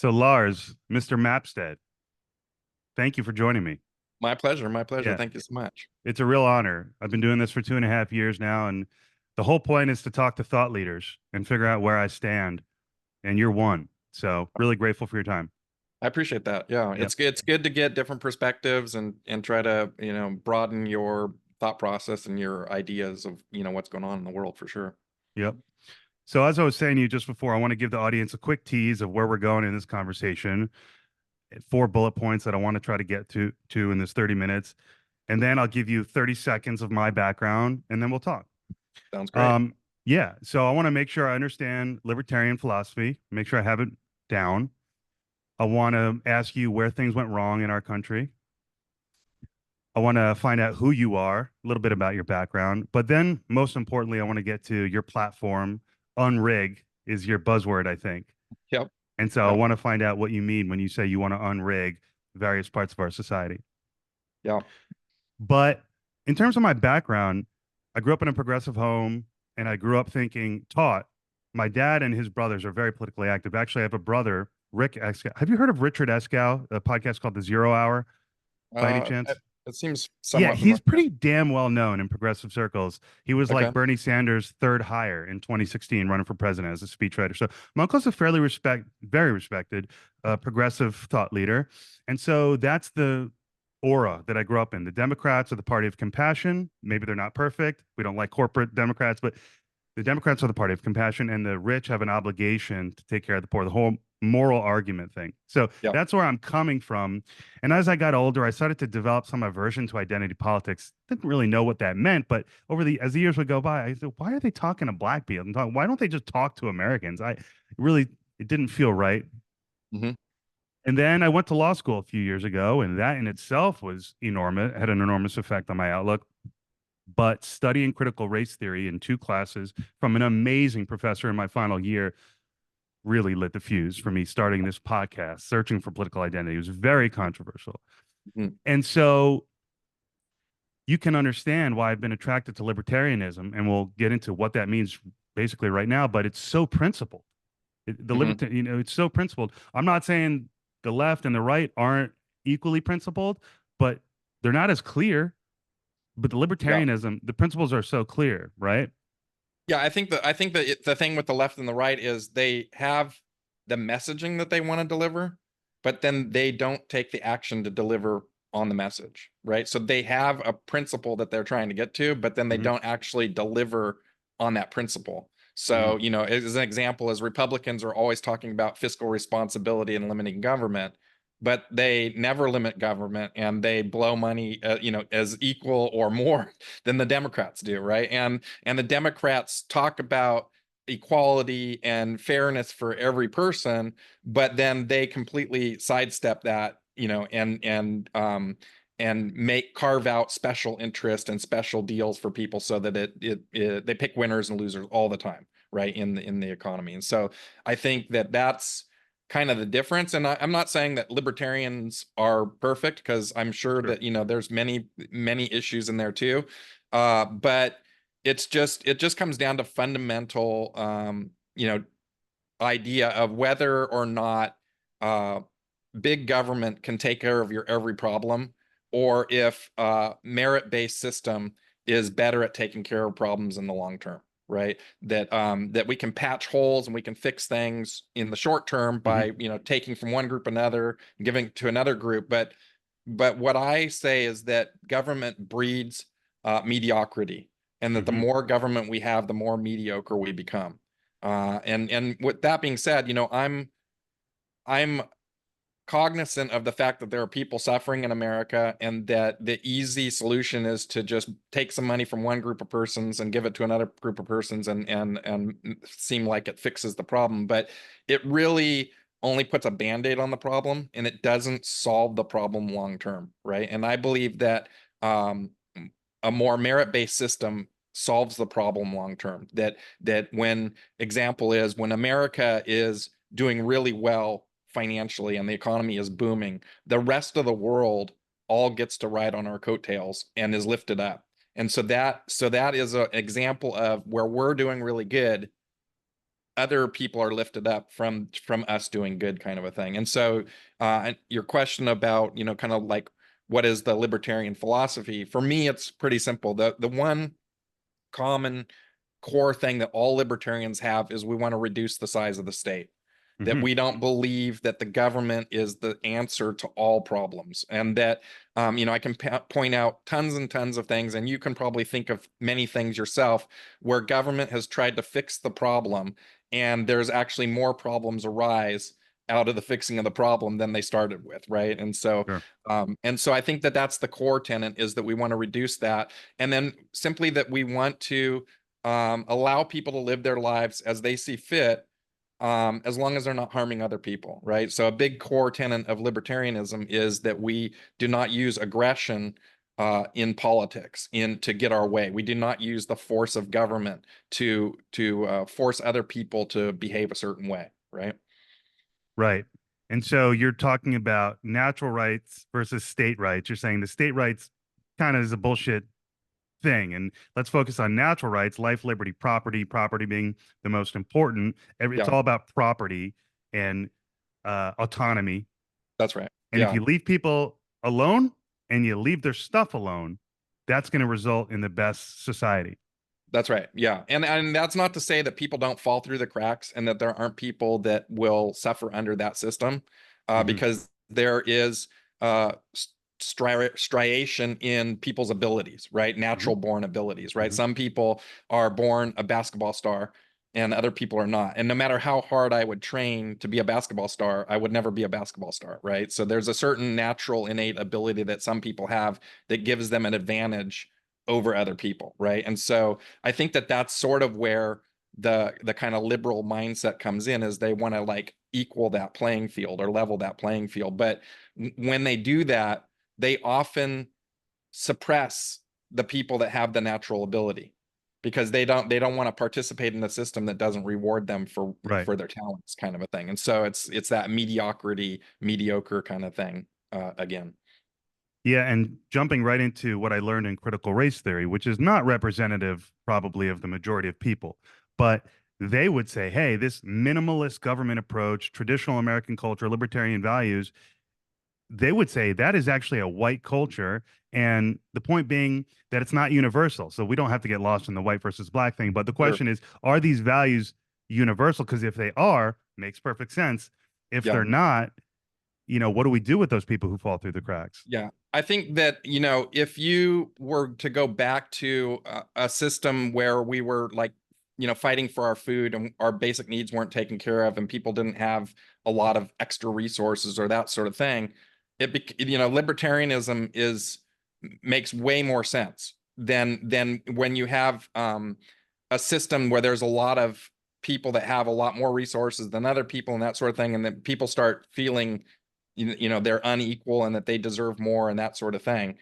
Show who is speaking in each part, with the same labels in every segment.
Speaker 1: So Lars, Mr. Mapstead, thank you for joining me.
Speaker 2: My pleasure. My pleasure.
Speaker 1: Yeah,
Speaker 2: Thank you so much.
Speaker 1: it's a real honor. I've been doing this for 2.5 years now, and the whole point is to talk to thought leaders and figure out where I stand. And you're one. So really grateful for your time.
Speaker 2: I appreciate that. Yeah,
Speaker 1: Yep.
Speaker 2: it's good to get different perspectives and try to, broaden your thought process and your ideas of, what's going on in the world for sure.
Speaker 1: Yep. So as I was saying to you just before, I want to give the audience a quick tease of where we're going in this conversation. 4 bullet points that I want to try to get to in this 30 minutes. And then I'll give you 30 seconds of my background and then we'll talk.
Speaker 2: Sounds great.
Speaker 1: Um, yeah, so I want to make sure I understand libertarian philosophy, make sure I have it down. I want to ask you where things went wrong in our country. I want to find out who you are, a little bit about your background, but then most importantly, I want to get to your platform. Unrig is your buzzword, I think.
Speaker 2: Yep.
Speaker 1: And so I
Speaker 2: Yep.
Speaker 1: want to find out what you mean when you say you want to unrig various parts of our society.
Speaker 2: Yeah.
Speaker 1: But in terms of my background, I grew up in a progressive home and I grew up taught. My dad and his brothers are very politically active. Actually, I have a brother, Rick Escow. Have you heard of Richard Escow, a podcast called The Zero Hour by any
Speaker 2: It,
Speaker 1: chance?
Speaker 2: it seems
Speaker 1: Yeah,
Speaker 2: somewhat
Speaker 1: he's
Speaker 2: familiar.
Speaker 1: pretty damn well known in progressive circles. He was like
Speaker 2: Okay.
Speaker 1: Bernie Sanders' third hire in 2016, running for president as a speechwriter. So my uncle's a very respected progressive thought leader. And so that's the aura that I grew up in. The Democrats are the party of compassion. Maybe they're not perfect. We don't like corporate Democrats, but the Democrats are the party of compassion, and the rich have an obligation to take care of the poor, the whole moral argument thing. So
Speaker 2: Yeah.
Speaker 1: that's where I'm coming from. And as I got older, I started to develop some aversion to identity politics. Didn't really know what that meant, but as the years would go by, I said, why are they talking to black people? Why don't they just talk to Americans? It didn't feel right.
Speaker 2: Hmm.
Speaker 1: And then I went to law school a few years ago, and that in itself was enormous, had an enormous effect on my outlook. But studying critical race theory in 2 classes from an amazing professor in my final year really lit the fuse for me starting this podcast, Searching for Political Identity. It was very controversial.
Speaker 2: Hmm.
Speaker 1: And so you can understand why I've been attracted to libertarianism, and we'll get into what that means basically right now, but it's so principled.
Speaker 2: Hmm.
Speaker 1: It's so principled. I'm not saying the left and the right aren't equally principled, but they're not as clear. But the
Speaker 2: Yeah.
Speaker 1: libertarianism, the principles are so clear, right?
Speaker 2: Yeah. I think that the thing with the left and the right is they have the messaging that they want to deliver, but then they don't take the action to deliver on the message, right? So they have a principle that they're trying to get to, but then they
Speaker 1: Hmm.
Speaker 2: don't actually deliver on that principle.
Speaker 1: Hmm.
Speaker 2: So, as an example, as Republicans are always talking about fiscal responsibility and limiting government, but they never limit government and they blow money, as equal or more than the Democrats do, right? And the Democrats talk about equality and fairness for every person, but then they completely sidestep that, and make carve out special interest and special deals for people so that they pick winners and losers all the time, right, in the economy. And so I think that that's kind of the difference. And I'm not saying that libertarians are perfect, because I'm sure
Speaker 1: Sure.
Speaker 2: that there's many issues in there too. But it just comes down to fundamental idea of whether or not uh, big government can take care of your every problem, or if merit-based system is better at taking care of problems in the long term, right? That we can patch holes and we can fix things in the short term
Speaker 1: Hmm.
Speaker 2: by taking from one group another and giving to another group. But what I say is that government breeds mediocrity, and that the
Speaker 1: Hmm.
Speaker 2: more government we have, the more mediocre we become. And with that being said, I'm cognizant of the fact that there are people suffering in America, and that the easy solution is to just take some money from one group of persons and give it to another group of persons, and seem like it fixes the problem. But it really only puts a band-aid on the problem, and it doesn't solve the problem long term, right? And I believe that um, a more merit-based system solves the problem long term. That when example is when America is doing really well financially and the economy is booming, the rest of the world all gets to ride on our coattails and is lifted up. And so that is an example of where we're doing really good, other people are lifted up from us doing good, kind of a thing. And so your question about, kind of like what is the libertarian philosophy? For me, it's pretty simple. The one common core thing that all libertarians have is we want to reduce the size of the state. That
Speaker 1: Hmm.
Speaker 2: we don't believe that the government is the answer to all problems, and that I can point out tons and tons of things, and you can probably think of many things yourself where government has tried to fix the problem, and there's actually more problems arise out of the fixing of the problem than they started with, right?
Speaker 1: Sure.
Speaker 2: And so I think that that's the core tenet, is that we want to reduce that, and then simply that we want to allow people to live their lives as they see fit, as long as they're not harming other people, right? So a big core tenet of libertarianism is that we do not use aggression in politics to get our way. We do not use the force of government to force other people to behave a certain way, right?
Speaker 1: Right. And so you're talking about natural rights versus state rights. You're saying the state rights kind of is a bullshit thing. And let's focus on natural rights, life, liberty, property being the most important. It's
Speaker 2: Yeah,
Speaker 1: all about property and autonomy.
Speaker 2: that's right.
Speaker 1: And if
Speaker 2: Yeah.
Speaker 1: you leave people alone and you leave their stuff alone, that's going to result in the best society.
Speaker 2: That's right. Yeah. And that's not to say that people don't fall through the cracks and that there aren't people that will suffer under that system,
Speaker 1: Hmm.
Speaker 2: because there is uh, striation in people's abilities, right?
Speaker 1: Hmm.
Speaker 2: Natural born abilities, right?
Speaker 1: Hmm.
Speaker 2: Some people are born a basketball star and other people are not. And no matter how hard I would train to be a basketball star, I would never be a basketball star, right? So there's a certain natural innate ability that some people have that gives them an advantage over other people, right? And so I think that that's sort of where the kind of liberal mindset comes in, is they want to like equal that playing field or level that playing field. But when they do that, they often suppress the people that have the natural ability, because they don't want to participate in a system that doesn't reward them
Speaker 1: Right.
Speaker 2: for their talents, kind of a thing. And so it's that mediocrity, mediocre kind of thing again.
Speaker 1: Yeah, and jumping right into what I learned in critical race theory, which is not representative probably of the majority of people, but they would say, hey, this minimalist government approach, traditional American culture, libertarian values, they would say that is actually a white culture. And the point being that it's not universal. So we don't have to get lost in the white versus black thing. But the
Speaker 2: Sure.
Speaker 1: question is, are these values universal? Because if they are, makes perfect sense. If
Speaker 2: Yeah.
Speaker 1: they're not, what do we do with those people who fall through the cracks?
Speaker 2: Yeah. I think that, if you were to go back to a system where we were like, fighting for our food and our basic needs weren't taken care of and people didn't have a lot of extra resources or that sort of thing, libertarianism makes way more sense than when you have a system where there's a lot of people that have a lot more resources than other people and that sort of thing, and then people start feeling they're unequal and that they deserve more and that sort of thing.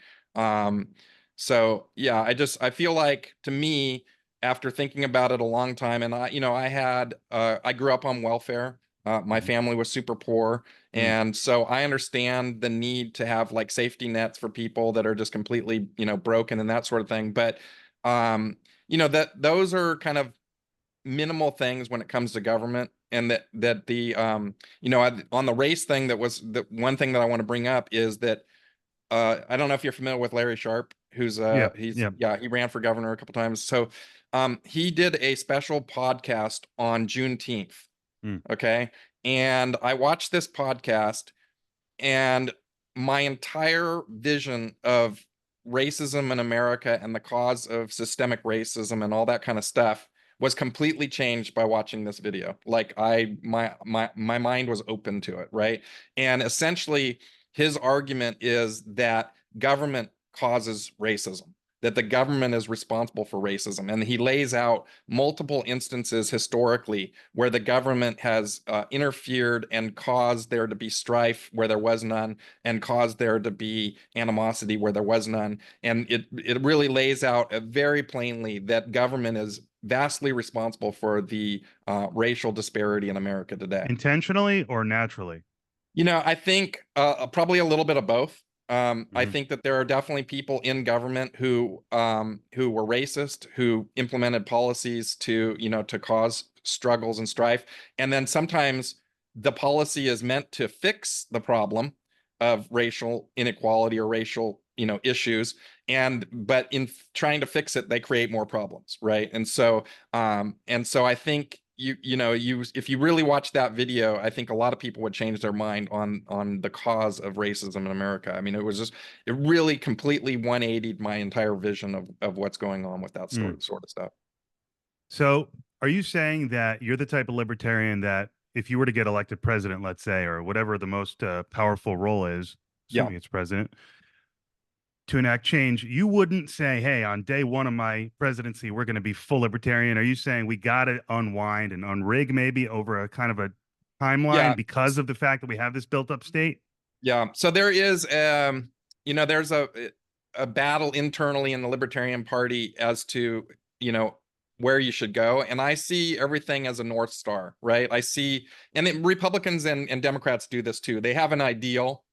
Speaker 2: So yeah, I feel like, to me, after thinking about it a long time, and I grew up on welfare. My
Speaker 1: Mhm.
Speaker 2: family was super poor,
Speaker 1: Mm.
Speaker 2: and so I understand the need to have like safety nets for people that are just completely broken and that sort of thing. But um, that those are kind of minimal things when it comes to government, and that the on the race thing, that was the one thing that I want to bring up, is that I don't know if you're familiar with Larry Sharp, who's
Speaker 1: Yeah,
Speaker 2: he's
Speaker 1: yeah.
Speaker 2: yeah, he ran for governor a couple times. So he did a special podcast on Juneteenth.
Speaker 1: Mm.
Speaker 2: Okay. And I watched this podcast, and my entire vision of racism in America and the cause of systemic racism and all that kind of stuff was completely changed by watching this video. Like my mind was open to it, right? And essentially his argument is that government causes racism, that the government is responsible for racism. And he lays out multiple instances historically where the government has interfered and caused there to be strife where there was none, and caused there to be animosity where there was none. And it really lays out very plainly that government is vastly responsible for the racial disparity in America today.
Speaker 1: Intentionally or naturally?
Speaker 2: I think probably a little bit of both. I
Speaker 1: Hmm.
Speaker 2: think that there are definitely people in government who were racist, who implemented policies to cause struggles and strife. And then sometimes the policy is meant to fix the problem of racial inequality or racial, issues. But in trying to fix it, they create more problems, right? And so I think if you really watch that video, I think a lot of people would change their mind on the cause of racism in America. I mean, it really completely 180'd my entire vision of what's going on with that sort of stuff.
Speaker 1: So are you saying that you're the type of libertarian that if you were to get elected president, let's say, or whatever the most powerful role is, assuming it's president, to enact change, you wouldn't say, hey, on day one of my presidency, we're going to be full libertarian? Are you saying we got to unwind and unrig maybe over a kind of a timeline because of the fact that we have this built up state?
Speaker 2: Yeah. So there is, there's a battle internally in the Libertarian Party as to, where you should go. And I see everything as a North Star, right? I see, and Republicans and Democrats do this too. They have an ideal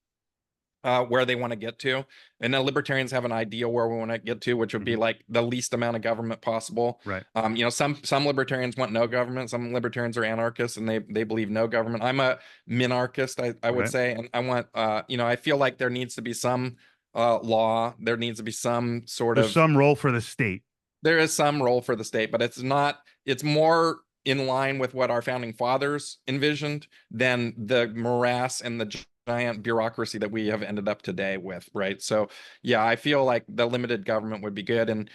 Speaker 2: where they want to get to, and the libertarians have an ideal where we want to get to, which would be like the least amount of government possible.
Speaker 1: Right.
Speaker 2: Some libertarians want no government. Some libertarians are anarchists and they believe no government. I'm a minarchist, I would say, and I want I feel like there needs to be some law. There needs to be some sort of
Speaker 1: some role for the state.
Speaker 2: There is some role for the state, but it's more in line with what our founding fathers envisioned than the morass and the giant bureaucracy that we have ended up today with, right? So yeah, I feel like the limited government would be good. And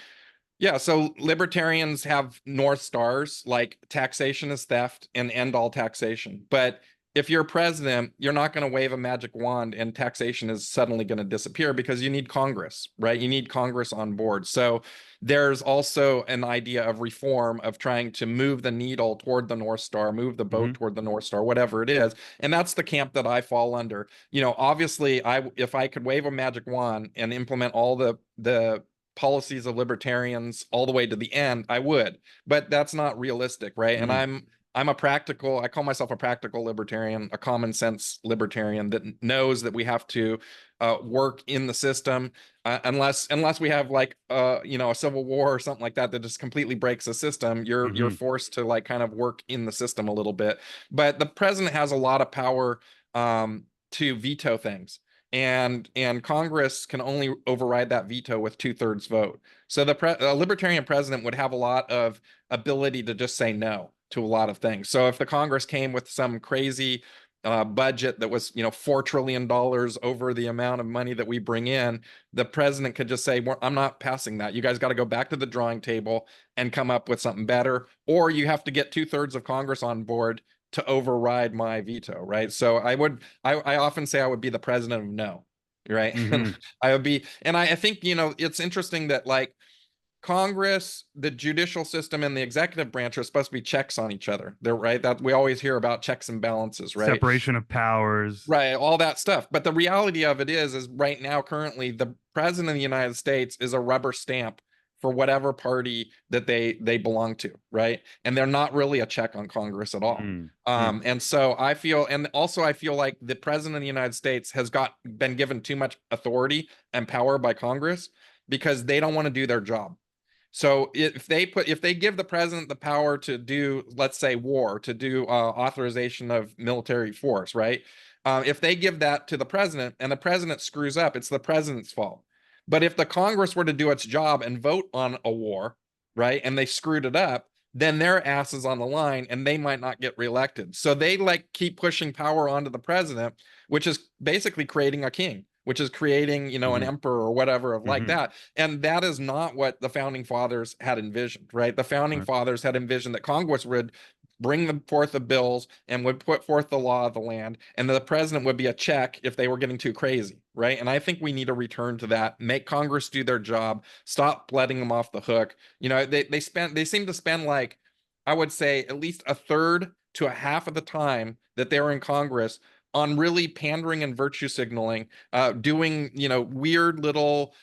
Speaker 2: yeah, so libertarians have North Stars, like taxation is theft and end all taxation. But if you're president, you're not going to wave a magic wand and taxation is suddenly going to disappear, because you need Congress, right? You need Congress on board. So there's also an idea of reform, of trying to move the needle toward the North Star, move the boat toward the North Star, whatever it is. And that's the camp that I fall under. Obviously, if I could wave a magic wand and implement all the policies of libertarians all the way to the end, I would. But that's not realistic, right? And I call myself a practical libertarian, a common sense libertarian that knows that we have to work in the system unless we have like a civil war or something like that just completely breaks the system. You're forced to like kind of work in the system a little bit. But the president has a lot of power to veto things. And Congress can only override that veto with 2/3 vote. So the libertarian president would have a lot of ability to just say no to a lot of things. So if the Congress came with some crazy budget that was, $4 trillion over the amount of money that we bring in, the president could just say, well, I'm not passing that. You guys got to go back to the drawing table and come up with something better, or you have to get 2/3 of Congress on board to override my veto, right? So I often say I would be the president of no, right? I would be, and I think, it's interesting that like Congress, the judicial system, and the executive branch are supposed to be checks on each other. They're right, that we always hear about checks and balances, right?
Speaker 1: Separation of powers,
Speaker 2: right? All that stuff. But the reality of it is right now, currently, the president of the United States is a rubber stamp for whatever party that they belong to, right? And they're not really a check on Congress at all. And so I feel like the president of the United States has been given too much authority and power by Congress because they don't want to do their job. So if they give the president the power to do, let's say, war, to do authorization of military force, right? If they give that to the president and the president screws up, it's the president's fault. But if the Congress were to do its job and vote on a war, right, and they screwed it up, then their ass is on the line and they might not get reelected. So they like keep pushing power onto the president, which is basically creating a king, which is creating, an emperor or whatever of like that. And that is not what the founding fathers had envisioned, right? The founding fathers had envisioned that Congress would bring forth the bills and would put forth the law of the land, and the president would be a check if they were getting too crazy, right? And I think we need to return to that, make Congress do their job, stop letting them off the hook. They seem to spend like, I would say, at least 1/3 to a half of the time that they were in Congress on really pandering and virtue signaling, doing, weird little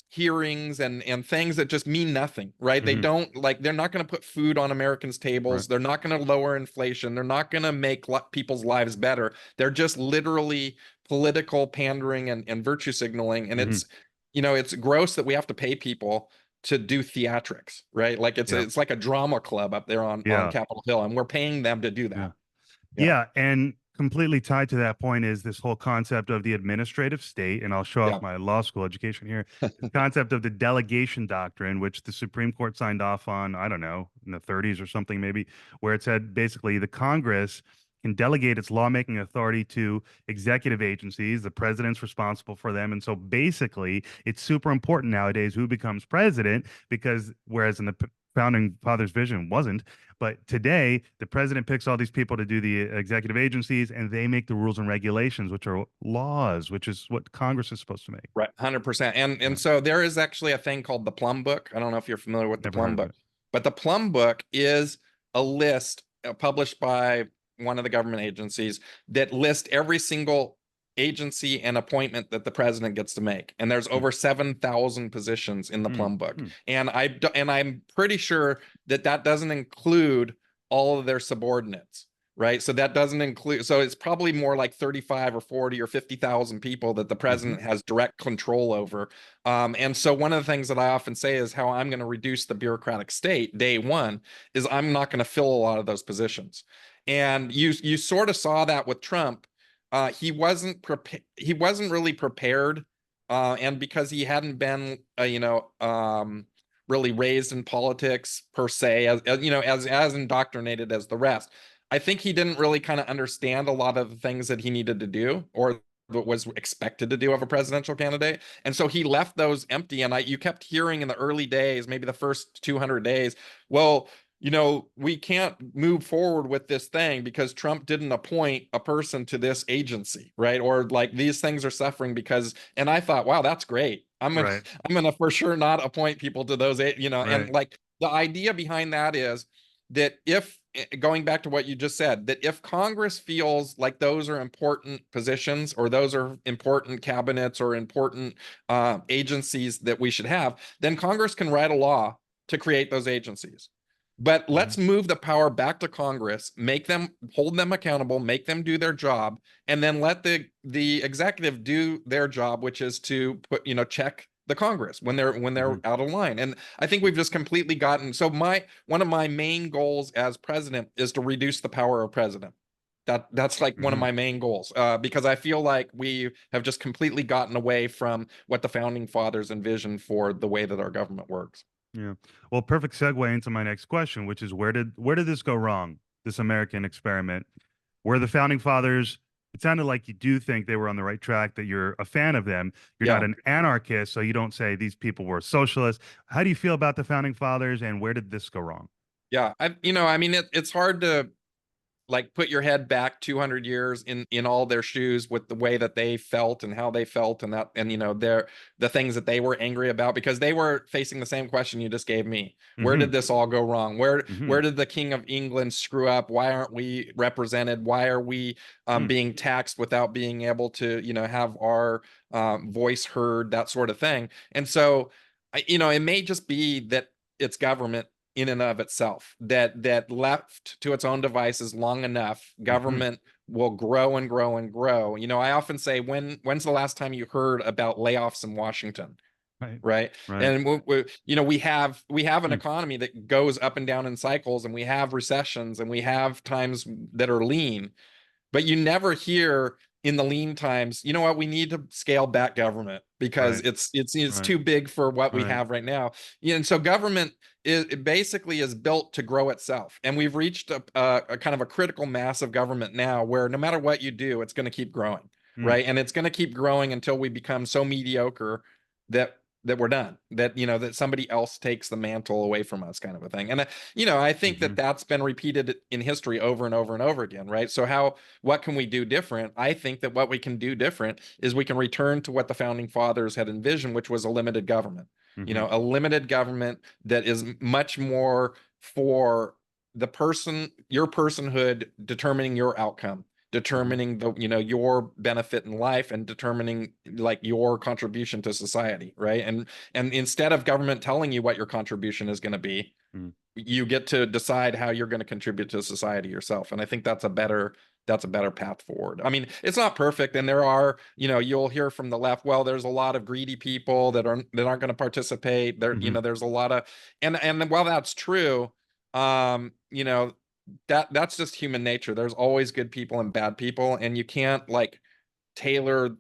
Speaker 2: hearings and things that just mean nothing, right? They don't they're not going to put food on Americans' tables. They're not going to lower inflation. They're not going to make people's lives better. They're just literally political pandering and virtue signaling. And it's, it's gross that we have to pay people to do theatrics, right? Like it's like a drama club up there on Capitol Hill, and we're paying them to do that.
Speaker 1: Yeah, and completely tied to that point is this whole concept of the administrative state, and I'll show off my law school education here. The concept of the delegation doctrine, which the Supreme Court signed off on, I don't know, in the 30s or something maybe, where it said basically the Congress can delegate its lawmaking authority to executive agencies. The president's responsible for them. And so basically, it's super important nowadays who becomes president, because whereas in the founding fathers' vision wasn't, but today the president picks all these people to do the executive agencies, and they make the rules and regulations, which are laws, which is what Congress is supposed to make.
Speaker 2: Right, 100%. And so there is actually a thing called the Plum Book. I don't know if you're familiar with the Plum Book, but the Plum Book is a list published by one of the government agencies that list every single agency and appointment that the president gets to make. And there's over 7,000 positions in the Plum Book. And I'm pretty sure that doesn't include all of their subordinates, right? So that doesn't include, so it's probably more like 35 or 40 or 50,000 people that the president has direct control over. And so one of the things that I often say is how I'm going to reduce the bureaucratic state day one is I'm not going to fill a lot of those positions. And you sort of saw that with Trump. He wasn't really prepared, and because he hadn't been, really raised in politics per se, as indoctrinated as the rest. I think he didn't really kind of understand a lot of the things that he needed to do or what was expected to do of a presidential candidate, and so he left those empty. And you kept hearing in the early days, maybe the first 200 days, well, we can't move forward with this thing because Trump didn't appoint a person to this agency, right? Or like these things are suffering because, and I thought, wow, that's great. I'm gonna for sure not appoint people to those, and like the idea behind that is that if, going back to what you just said, that if Congress feels like those are important positions or those are important cabinets or important agencies that we should have, then Congress can write a law to create those agencies. But let's move the power back to Congress, hold them accountable, make them do their job, and then let the executive do their job, which is to check the Congress when they're out of line. And I think we've just completely gotten, so one of my main goals as president is to reduce the power of president. That's like one of my main goals, because I feel like we have just completely gotten away from what the founding fathers envisioned for the way that our government works.
Speaker 1: Yeah. Well, perfect segue into my next question, which is where did this go wrong? This American experiment, where the founding fathers, it sounded like you do think they were on the right track, that you're a fan of them. You're not an anarchist, so you don't say these people were socialists. How do you feel about the founding fathers, and where did this go wrong?
Speaker 2: Yeah, it's hard to like put your head back 200 years in all their shoes with the way that they felt and how they felt and the things that they were angry about, because they were facing the same question you just gave me. Where did this all go wrong? Where did the King of England screw up? Why aren't we represented? Why are we being taxed without being able to have our voice heard, that sort of thing? And so it may just be that it's government in and of itself, that left to its own devices long enough, government will grow and grow and grow. I often say, when's the last time you heard about layoffs in Washington? Right. And we have an economy that goes up and down in cycles, and we have recessions, and we have times that are lean, but you never hear in the lean times, you know what, we need to scale back government because it's too big for what we have right now. And so government basically is built to grow itself. And we've reached a kind of a critical mass of government now where no matter what you do, it's going to keep growing, right? And it's going to keep growing until we become so mediocre that we're done, that somebody else takes the mantle away from us, kind of a thing. And I think that that's been repeated in history over and over and over again, right? So what can we do different? I think that what we can do different is we can return to what the founding fathers had envisioned, which was a limited government. A limited government that is much more for the person, your personhood, determining your outcome, determining your benefit in life, and determining like your contribution to society, right? And instead of government telling you what your contribution is going to be, you get to decide how you're going to contribute to society yourself. And I think that's a better that's a better path forward. I mean, it's not perfect, and there are, you'll hear from the left, well, there's a lot of greedy people that aren't going to participate. There, there's a lot of, and while that's true, that's just human nature. There's always good people and bad people, and you can't like tailor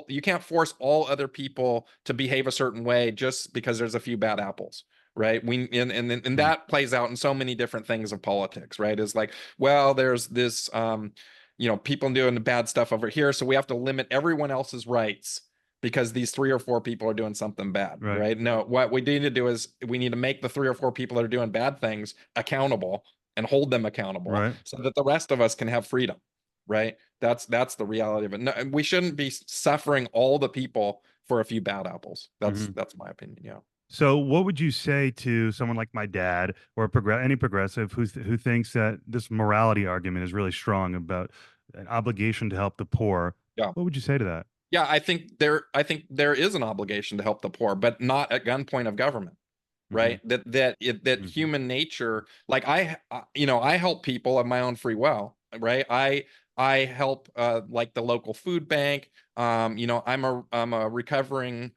Speaker 2: you can't force all other people to behave a certain way just because there's a few bad apples. Right. And that plays out in so many different things of politics, right? Is like, well, there's this, people doing the bad stuff over here. So we have to limit everyone else's rights because these 3 or 4 people are doing something bad. Right. No, what we need to do is we need to make the 3 or 4 people that are doing bad things accountable and hold them accountable so that the rest of us can have freedom. Right. That's the reality of it. No, we shouldn't be suffering all the people for a few bad apples. That's my opinion. Yeah.
Speaker 1: So what would you say to someone like my dad or any progressive who thinks that this morality argument is really strong about an obligation to help the poor?
Speaker 2: Yeah.
Speaker 1: What would you say to that?
Speaker 2: Yeah, I think there is an obligation to help the poor, but not at gunpoint of government. Right. That human nature, like I help people of my own free will. Right. I help like the local food bank. I'm a recovering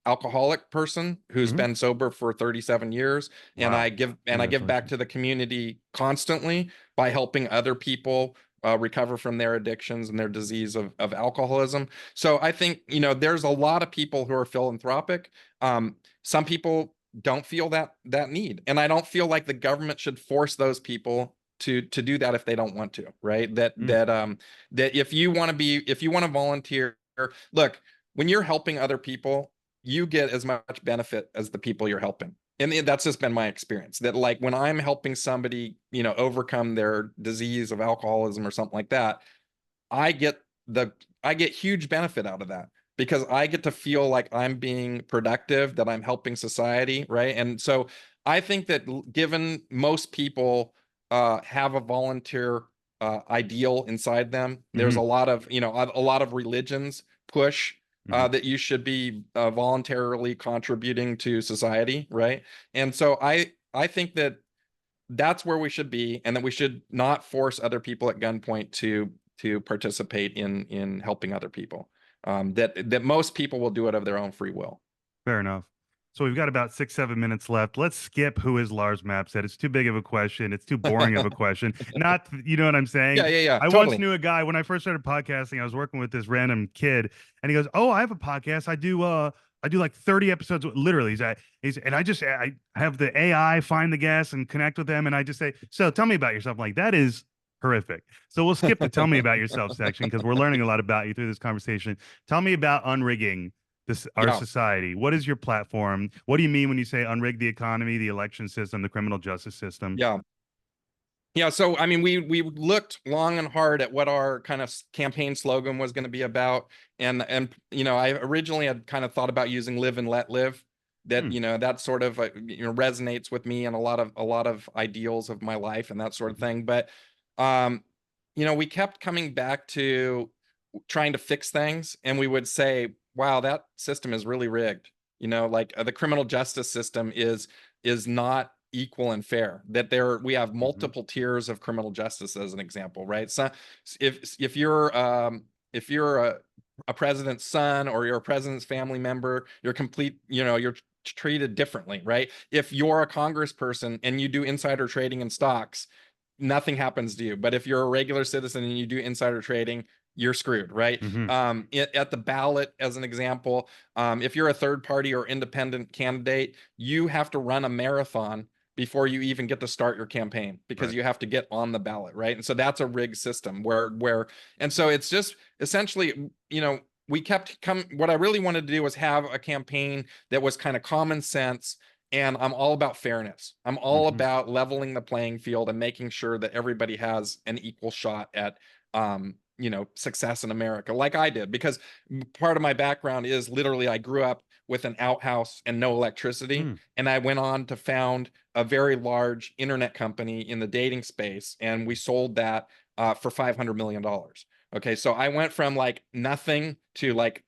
Speaker 2: alcoholic person who's been sober for 37 years. And I give back to the community constantly by helping other people recover from their addictions and their disease of alcoholism. So I think, there's a lot of people who are philanthropic. Some people don't feel that need. And I don't feel like the government should force those people to do that if they don't want to, right? That if you want to volunteer, look, when you're helping other people, you get as much benefit as the people you're helping. And that's just been my experience, that like when I'm helping somebody, overcome their disease of alcoholism or something like that, I get huge benefit out of that because I get to feel like I'm being productive, that I'm helping society, right? And so I think that given most people have a volunteer ideal inside them, there's a lot of religions push that you should be voluntarily contributing to society, right? And so I think that that's where we should be, and that we should not force other people at gunpoint to participate in helping other people. That most people will do it of their own free will.
Speaker 1: Fair enough. So we've got about 6-7 minutes left. Let's skip who is Lars Mapstead. It's too big of a question. It's too boring of a question. Not, you know what I'm saying?
Speaker 2: Yeah.
Speaker 1: I once knew a guy when I first started podcasting. I was working with this random kid, and he goes, "Oh, I have a podcast. I do like 30 episodes." Literally, I have the AI find the guests and connect with them, and I just say, "So tell me about yourself." I'm like, that is horrific. So we'll skip the "tell me about yourself" section because we're learning a lot about you through this conversation. Tell me about unrigging our society. What is your platform? What do you mean when you say unrig the economy, the election system, the criminal justice system?
Speaker 2: Yeah. So, I mean, we looked long and hard at what our kind of campaign slogan was going to be about. And, I originally had kind of thought about using live and let live. That, that sort of, resonates with me and a lot of ideals of my life and that sort of thing. But, we kept coming back to trying to fix things, and we would say, wow, that system is really rigged. Like the criminal justice system is not equal and fair. That we have multiple tiers of criminal justice, as an example, right? So if you're a president's son or you're a president's family member, you're treated differently, right? If you're a congressperson and you do insider trading in stocks, nothing happens to you. But if you're a regular citizen and you do insider trading, you're screwed, right? At the ballot, as an example, if you're a third party or independent candidate, you have to run a marathon before you even get to start your campaign, because you have to get on the ballot, right? And so that's a rigged system and so it's just essentially, we kept what I really wanted to do was have a campaign that was kind of common sense. And I'm all about fairness. I'm all about leveling the playing field and making sure that everybody has an equal shot at, success in America, like I did, because part of my background is literally I grew up with an outhouse and no electricity. And I went on to found a very large internet company in the dating space. And we sold that for $500 million. Okay. So I went from like nothing to like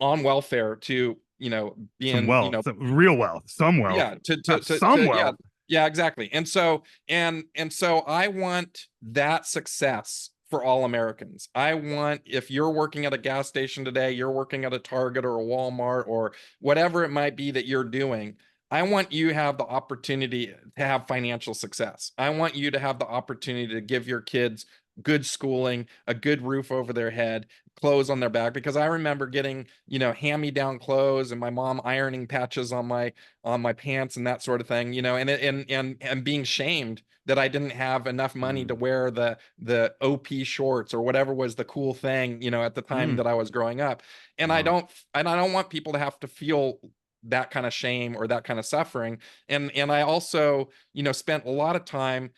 Speaker 2: on welfare to, being,
Speaker 1: some wealth, real wealth, some wealth.
Speaker 2: Yeah. Yeah, exactly. And so I want that success for all Americans. I want, if you're working at a gas station today, you're working at a Target or a Walmart or whatever it might be that you're doing, I want you to have the opportunity to have financial success. I want you to have the opportunity to give your kids good schooling, a good roof over their head, clothes on their back, because I remember getting, hand-me-down clothes and my mom ironing patches on my pants and that sort of thing, and being shamed that I didn't have enough money to wear the OP shorts or whatever was the cool thing, at the time that I was growing up. And I don't want people to have to feel that kind of shame or that kind of suffering. And I also, spent a lot of time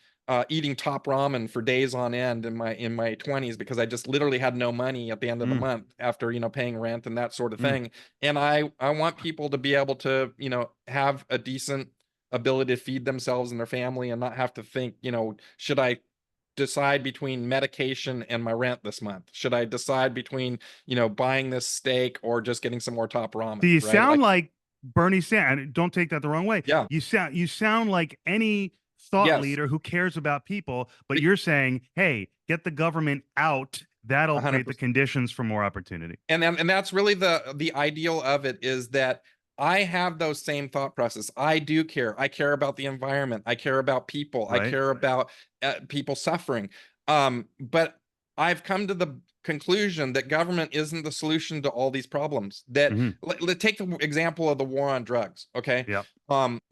Speaker 2: eating top ramen for days on end in my 20s, because I just literally had no money at the end of the month after, paying rent and that sort of thing. And I want people to be able to, have a decent ability to feed themselves and their family and not have to think, should I decide between medication and my rent this month? Should I decide between, buying this steak or just getting some more top ramen?
Speaker 1: Do you
Speaker 2: right?
Speaker 1: sound like Bernie Sanders? Don't take that the wrong way.
Speaker 2: Yeah.
Speaker 1: You sound like any thought
Speaker 2: Yes.
Speaker 1: leader who cares about people, but you're saying, hey, get the government out. That'll create the
Speaker 2: 100%.
Speaker 1: conditions for more opportunity.
Speaker 2: And that's really the ideal of it, is that I have those same thought process. I do care. I care about the environment. I care about people. I
Speaker 1: Right.
Speaker 2: care about people suffering. But I've come to the conclusion that government isn't the solution to all these problems. That take the example of the war on drugs. Okay.
Speaker 1: Yeah.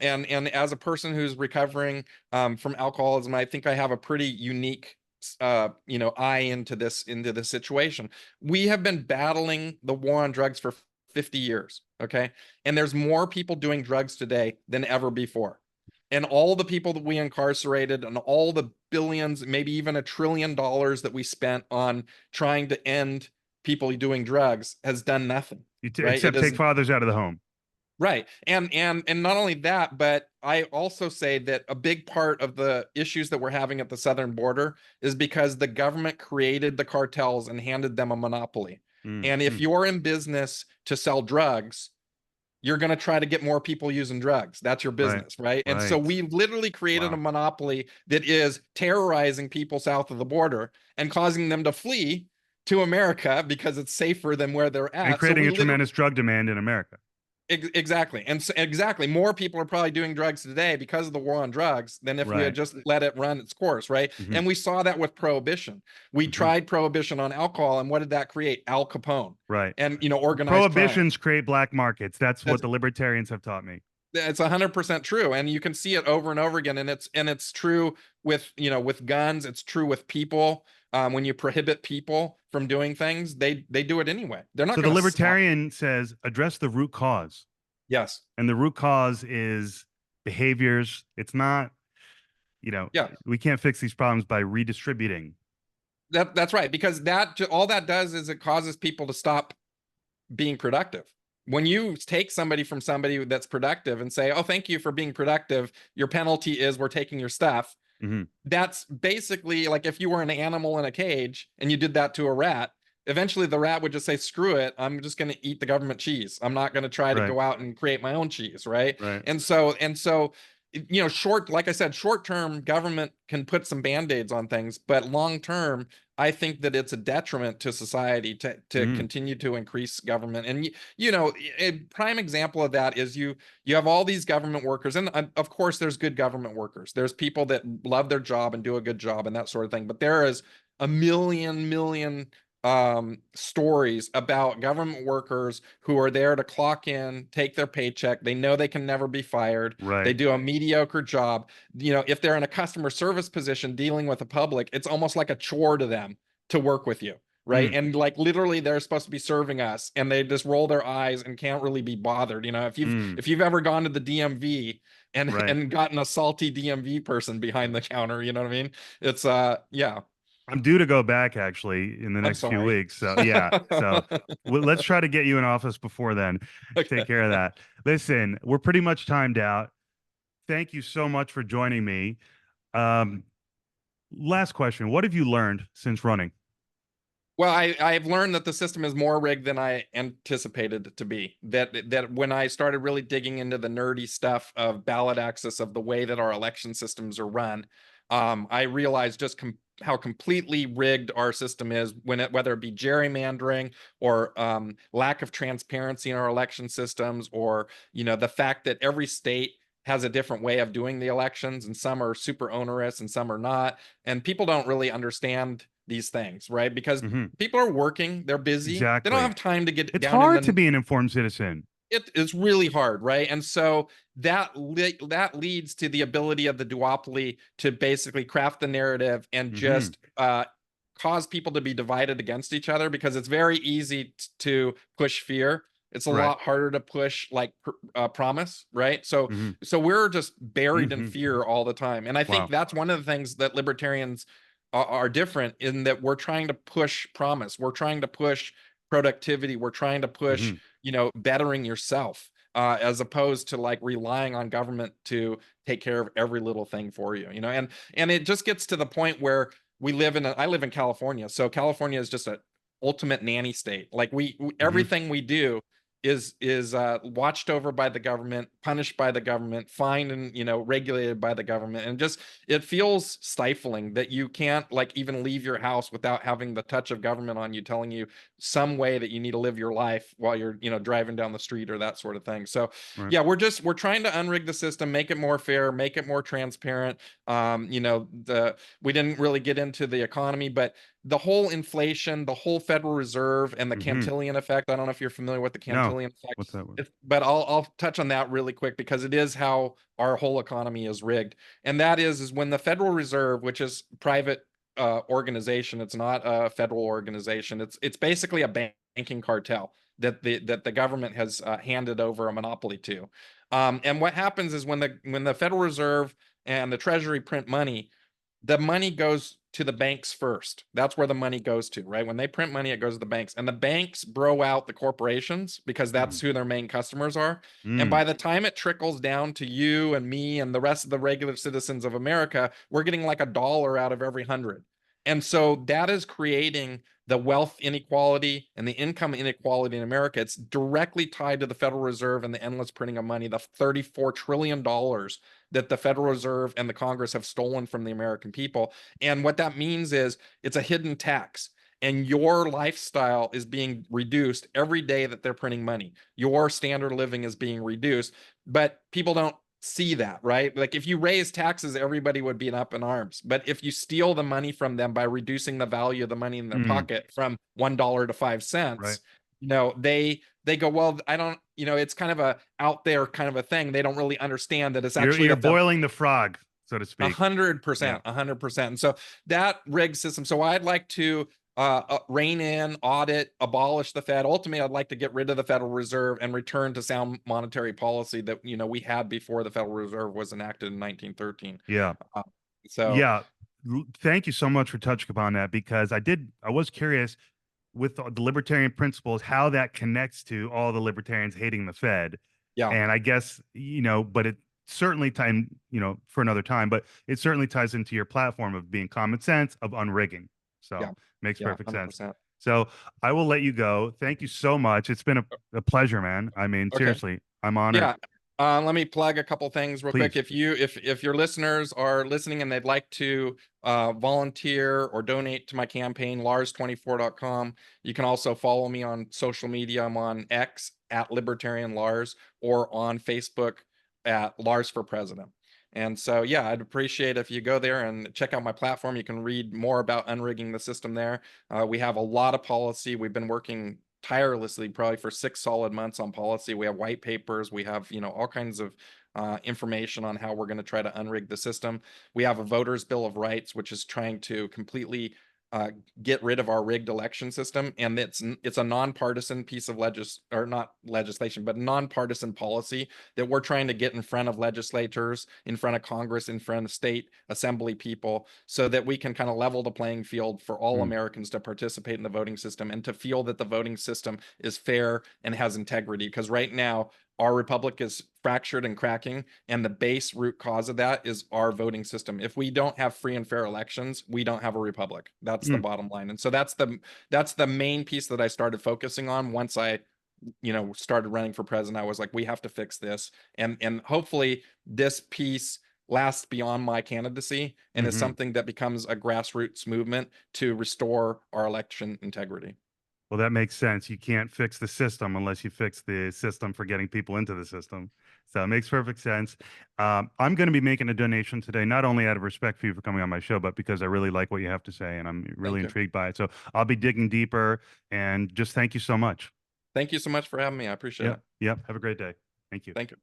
Speaker 2: And as a person who's recovering from alcoholism, I think I have a pretty unique eye into this situation. We have been battling the war on drugs for 50 years. Okay. And there's more people doing drugs today than ever before. And all the people that we incarcerated and all the billions, maybe even $1 trillion that we spent on trying to end people doing drugs has done nothing. Right?
Speaker 1: Except take fathers out of the home.
Speaker 2: Right. And not only that, but I also say that a big part of the issues that we're having at the southern border is because the government created the cartels and handed them a monopoly. And if you're in business to sell drugs, you're going to try to get more people using drugs. That's your business, right? And so we literally created a monopoly that is terrorizing people south of the border and causing them to flee to America because it's safer than where they're at.
Speaker 1: And creating a tremendous drug demand in America.
Speaker 2: Exactly. And so, exactly. More people are probably doing drugs today because of the war on drugs than if we had just let it run its course, right? And we saw that with prohibition. We tried prohibition on alcohol, and what did that create? Al Capone.
Speaker 1: Right.
Speaker 2: And, organized
Speaker 1: prohibitions create black markets. That's what the libertarians have taught me.
Speaker 2: It's 100% true. And you can see it over and over again. And it's true with, with guns. It's true with people. When you prohibit people from doing things, they do it anyway. They're not.
Speaker 1: So the libertarian says address the root cause.
Speaker 2: Yes.
Speaker 1: And the root cause is behaviors. It's not, we can't fix these problems by redistributing.
Speaker 2: That's right. Because all that does is it causes people to stop being productive. When you take somebody from somebody that's productive and say, oh, thank you for being productive, your penalty is we're taking your stuff. That's basically like if you were an animal in a cage and you did that to a rat, eventually the rat would just say, screw it, I'm just going to eat the government cheese. I'm not going to try to go out and create my own cheese, right? And so like I said, short term government can put some band-aids on things, but long term I think that it's a detriment to society to continue to increase government. And a prime example of that is you have all these government workers, and of course there's good government workers. There's people that love their job and do a good job and that sort of thing. But there is a million stories about government workers who are there to clock in, take their paycheck. They know they can never be fired. They do a mediocre job. If they're in a customer service position dealing with the public, it's almost like a chore to them to work with you. Right. And like literally they're supposed to be serving us and they just roll their eyes and can't really be bothered. If you've ever gone to the DMV and gotten a salty DMV person behind the counter, you know what I mean? It's
Speaker 1: I'm due to go back actually in the next few weeks. So yeah. So let's try to get you in office before then. Take care of that. Listen, we're pretty much timed out. Thank you so much for joining me. Last question. What have you learned since running?
Speaker 2: Well, I've learned that the system is more rigged than I anticipated it to be. That when I started really digging into the nerdy stuff of ballot access, of the way that our election systems are run, I realized just how completely rigged our system is, whether it be gerrymandering or lack of transparency in our election systems, or the fact that every state has a different way of doing the elections, and some are super onerous and some are not, and people don't really understand these things, right? Because people are working, they're busy, they don't
Speaker 1: Exactly.
Speaker 2: have time to get
Speaker 1: It's
Speaker 2: down in
Speaker 1: hard to
Speaker 2: the
Speaker 1: be an informed citizen.
Speaker 2: it's really hard, right? And so that leads to the ability of the duopoly to basically craft the narrative and just cause people to be divided against each other, because it's very easy to push fear. It's a
Speaker 1: Right.
Speaker 2: lot harder to push like promise, right? So we're just buried in fear all the time, and I think that's one of the things that libertarians are different in, that we're trying to push promise, we're trying to push productivity, we're trying to push bettering yourself, as opposed to like relying on government to take care of every little thing for you, and it just gets to the point where I live in California, so California is just an ultimate nanny state. Like everything we do is watched over by the government, punished by the government, fined and regulated by the government, and just it feels stifling that you can't like even leave your house without having the touch of government on you, telling you some way that you need to live your life while you're driving down the street or that sort of thing. So yeah, we're trying to unrig the system, make it more fair, make it more transparent. We didn't really get into the economy, but the whole inflation, the whole Federal Reserve, and the Cantillon effect. I don't know if you're familiar with the Cantillon effect.
Speaker 1: What's that one?
Speaker 2: But I'll touch on that really quick, because it is how our whole economy is rigged. And that is when the Federal Reserve, which is private organization, it's not a federal organization. It's basically a banking cartel that the government has handed over a monopoly to. And what happens is when the Federal Reserve and the Treasury print money, the money goes to the banks first. That's where the money goes to, right? When they print money, it goes to the banks, and the banks bro out the corporations because that's who their main customers are. And by the time it trickles down to you and me and the rest of the regular citizens of America, we're getting like $1 out of every 100. And so that is creating the wealth inequality and the income inequality in America. It's directly tied to the Federal Reserve and the endless printing of money, the $34 trillion that the Federal Reserve and the Congress have stolen from the American people. And what that means is it's a hidden tax, and your lifestyle is being reduced every day that they're printing money. Your standard of living is being reduced, but people don't see that, right? Like if you raise taxes, everybody would be up in arms. But if you steal the money from them by reducing the value of the money in their pocket from $1 to 5 cents, they go, well, I don't, it's kind of a out there kind of a thing. They don't really understand that it's actually
Speaker 1: you're boiling the frog, so to speak.
Speaker 2: 100%, 100%. And so that rigged system. So I'd like to rein in, audit, abolish the Fed. Ultimately, I'd like to get rid of the Federal Reserve and return to sound monetary policy that we had before the Federal Reserve was enacted in 1913.
Speaker 1: Yeah. Thank you so much for touching upon that, because I was curious with the libertarian principles how that connects to all the libertarians hating the Fed.
Speaker 2: Yeah.
Speaker 1: And I guess but it certainly for another time, but it certainly ties into your platform of being common sense, of unrigging. So makes perfect
Speaker 2: 100%.
Speaker 1: sense. So I will let you go. Thank you so much. It's been a pleasure, man. I mean, seriously, I'm honored.
Speaker 2: Yeah. Let me plug a couple things real quick. If your listeners are listening and they'd like to volunteer or donate to my campaign, lars24.com. You can also follow me on social media. I'm on X at Libertarian Lars, or on Facebook at Lars for President. And so, yeah, I'd appreciate if you go there and check out my platform. You can read more about unrigging the system there. We have a lot of policy. We've been working tirelessly probably for 6 solid months on policy. We have white papers. We have, all kinds of information on how we're going to try to unrig the system. We have a voters' bill of rights, which is trying to completely get rid of our rigged election system, and it's a nonpartisan piece of legislation, but nonpartisan policy that we're trying to get in front of legislators, in front of Congress, in front of state assembly people, so that we can kind of level the playing field for all Americans to participate in the voting system and to feel that the voting system is fair and has integrity. Because right now, our republic is fractured and cracking, and the base root cause of that is our voting system. If we don't have free and fair elections, we don't have a republic. That's the bottom line. And so that's the main piece that I started focusing on once I started running for president. I was like, we have to fix this, and hopefully this piece lasts beyond my candidacy and is
Speaker 1: Mhm.
Speaker 2: something that becomes a grassroots movement to restore our election integrity.
Speaker 1: Well, that makes sense. You can't fix the system unless you fix the system for getting people into the system. So it makes perfect sense. I'm going to be making a donation today, not only out of respect for you for coming on my show, but because I really like what you have to say and I'm really
Speaker 2: Thank you.
Speaker 1: intrigued by it. So I'll be digging deeper and just thank you so much.
Speaker 2: Thank you so much for having me. I appreciate it.
Speaker 1: Yep. Yep. Have a great day. Thank you.
Speaker 2: Thank you.